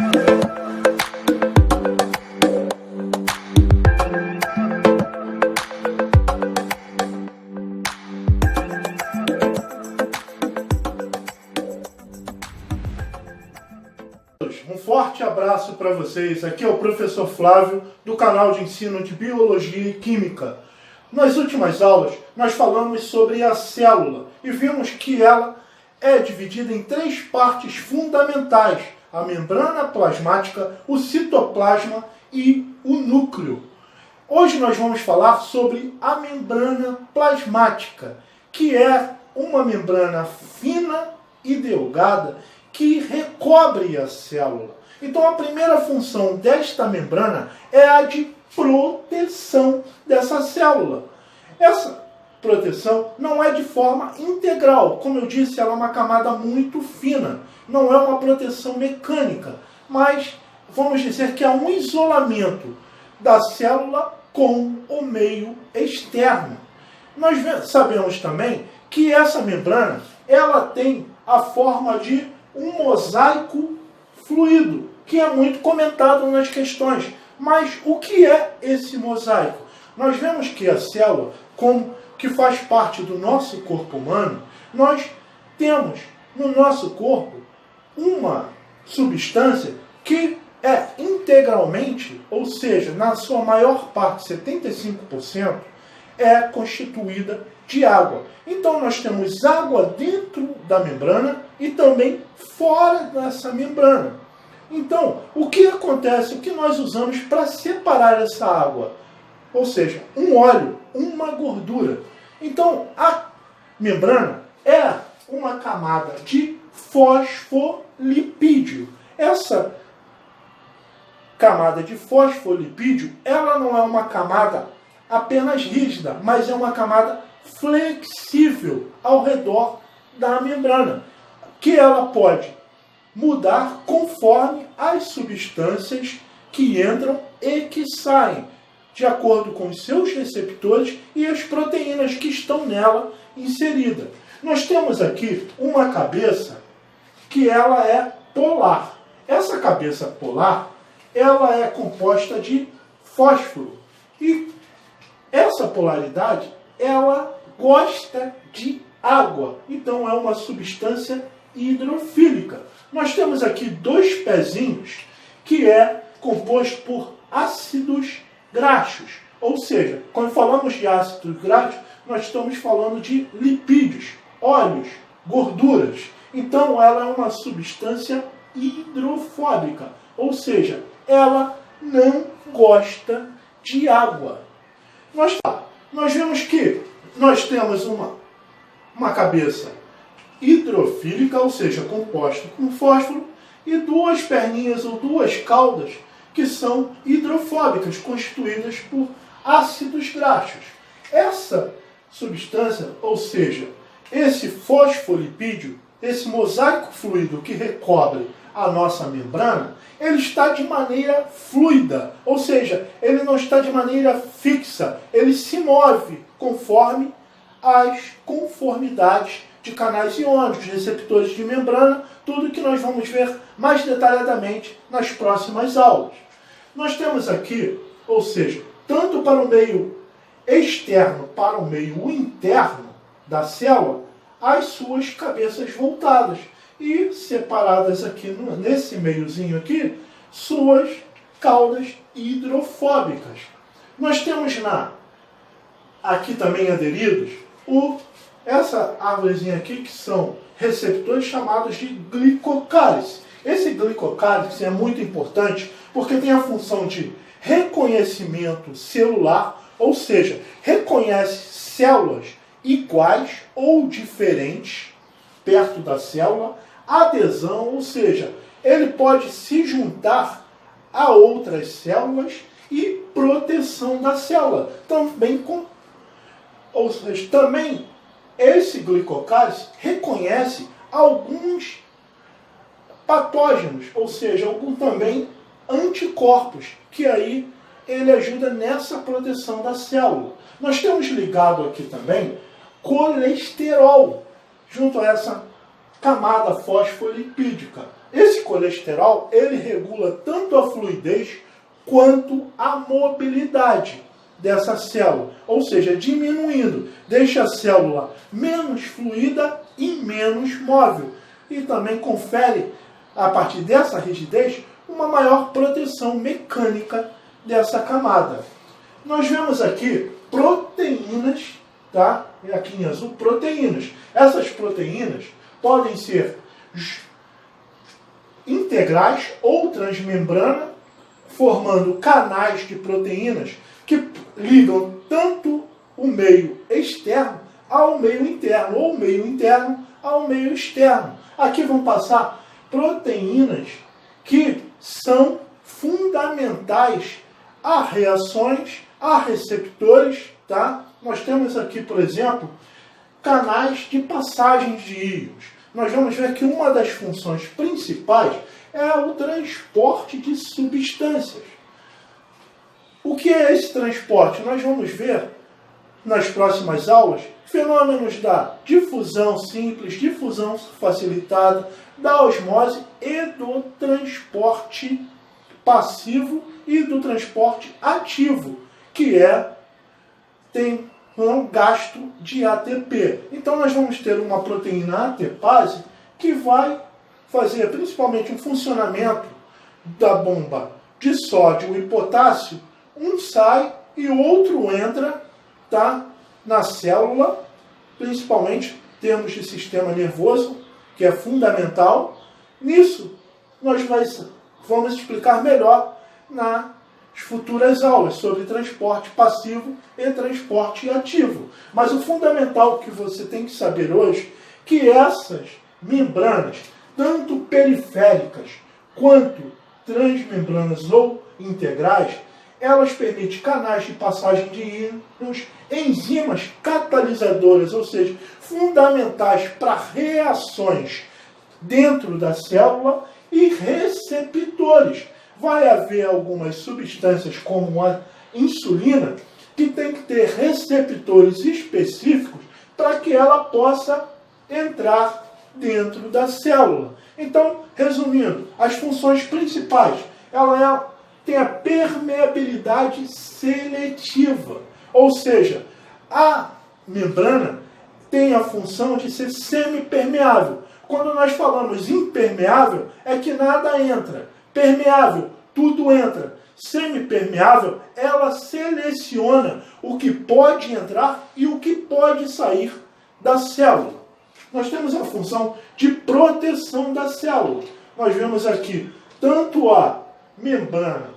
Um forte abraço para vocês. Aqui é o professor Flávio, do canal de ensino de Biologia e Química. Nas últimas aulas, nós falamos sobre a célula e vimos que ela é dividida em três partes fundamentais: a membrana plasmática, o citoplasma e o núcleo. Hoje nós vamos falar sobre a membrana plasmática, que é uma membrana fina e delgada que recobre a célula. Então a primeira função desta membrana é a de proteção dessa célula. Essa proteção não é de forma integral. Como eu disse, ela é uma camada muito fina. Não é uma proteção mecânica, mas vamos dizer que é um isolamento da célula com o meio externo. Nós sabemos também que essa membrana ela tem a forma de um mosaico fluido, que é muito comentado nas questões. Mas o que é esse mosaico? Nós vemos que a célula, que faz parte do nosso corpo humano, nós temos no nosso corpo uma substância que é integralmente, ou seja, na sua maior parte, 75%, é constituída de água. Então nós temos água dentro da membrana e também fora dessa membrana. Então, o que acontece? O que nós usamos para separar essa água? Ou seja, um óleo, uma gordura. Então, a membrana é uma camada de fosfolipídio. Essa camada de fosfolipídio, ela não é uma camada apenas rígida, mas é uma camada flexível ao redor da membrana, que ela pode mudar conforme as substâncias que entram e que saem, de acordo com os seus receptores e as proteínas que estão nela inseridas. Nós temos aqui uma cabeça que ela é polar. Essa cabeça polar, ela é composta de fósforo. E essa polaridade, ela gosta de água. Então é uma substância hidrofílica. Nós temos aqui dois pezinhos que é composto por ácidos graxos. Ou seja, quando falamos de ácidos graxos, nós estamos falando de lipídios, óleos, gorduras. Então ela é uma substância hidrofóbica. Ou seja, ela não gosta de água. Nós vemos que nós temos uma cabeça hidrofílica, ou seja, composta com fósforo, e duas perninhas ou duas caudas que são hidrofóbicas, constituídas por ácidos graxos. Essa substância, ou seja, esse fosfolipídio, esse mosaico fluido que recobre a nossa membrana, ele está de maneira fluida, ou seja, ele não está de maneira fixa, ele se move conforme as conformidades de canais iônicos, receptores de membrana, tudo que nós vamos ver mais detalhadamente nas próximas aulas. Nós temos aqui, ou seja, tanto para o meio externo, para o meio interno da célula, as suas cabeças voltadas e separadas aqui nesse meiozinho aqui, suas caudas hidrofóbicas. Nós temos aqui também aderidos essa árvorezinha aqui, que são receptores chamados de glicocálice. Esse glicocálice é muito importante porque tem a função de reconhecimento celular, ou seja, reconhece células iguais ou diferentes perto da célula, adesão, ou seja, ele pode se juntar a outras células e proteção da célula. Também esse glicocálice reconhece alguns patógenos, ou seja, alguns também anticorpos, que aí ele ajuda nessa proteção da célula. Nós temos ligado aqui também colesterol, junto a essa camada fosfolipídica. Esse colesterol, ele regula tanto a fluidez quanto a mobilidade dessa célula, ou seja, diminuindo, deixa a célula menos fluida e menos móvel, e também confere, a partir dessa rigidez, uma maior proteção mecânica dessa camada. Nós vemos aqui proteínas, tá? Aqui em azul, proteínas. Essas proteínas podem ser integrais ou transmembrana, formando canais de proteínas que ligam tanto o meio externo ao meio interno, ou o meio interno ao meio externo. Aqui vão passar proteínas que são fundamentais a reações, a receptores, tá? Nós temos aqui, por exemplo, canais de passagem de íons. Nós vamos ver que uma das funções principais é o transporte de substâncias. O que é esse transporte? Nós vamos ver nas próximas aulas fenômenos da difusão simples, difusão facilitada, da osmose e do transporte passivo e do transporte ativo, que tem um gasto de ATP. Então nós vamos ter uma proteína ATPase que vai fazer principalmente o funcionamento da bomba de sódio e potássio. Um sai e o outro entra, tá, na célula, principalmente em termos de sistema nervoso, que é fundamental. Nisso nós vamos explicar melhor nas futuras aulas sobre transporte passivo e transporte ativo. Mas o fundamental que você tem que saber hoje é que essas membranas, tanto periféricas quanto transmembranas ou integrais, elas permitem canais de passagem de íons, enzimas catalisadoras, ou seja, fundamentais para reações dentro da célula, e receptores. Vai haver algumas substâncias, como a insulina, que tem que ter receptores específicos para que ela possa entrar dentro da célula. Então, resumindo, as funções principais, ela tem a permeabilidade seletiva, ou seja, a membrana tem a função de ser semipermeável. Quando nós falamos impermeável, é que nada entra. Permeável, tudo entra. Semipermeável, ela seleciona o que pode entrar e o que pode sair da célula. Nós temos a função de proteção da célula. Nós vemos aqui tanto a membrana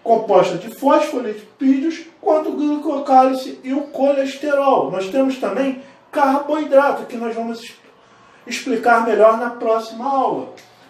composta de fosfolipídios, quanto o glicocálice e o colesterol. Nós temos também carboidrato, que nós vamos explicar melhor na próxima aula.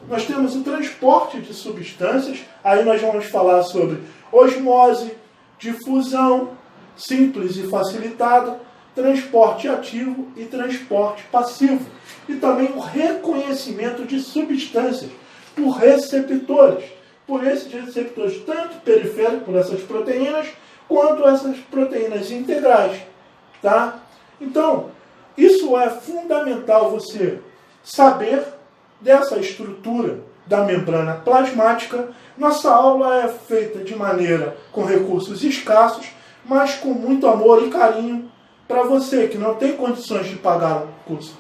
Nós temos o transporte de substâncias, aí nós vamos falar sobre osmose, difusão simples e facilitada, transporte ativo e transporte passivo. E também o reconhecimento de substâncias por receptores. Por esses receptores, tanto periféricos, por essas proteínas, quanto essas proteínas integrais. Tá? Então, isso é fundamental você saber dessa estrutura da membrana plasmática. Nossa aula é feita de maneira com recursos escassos, mas com muito amor e carinho para você que não tem condições de pagar o curso.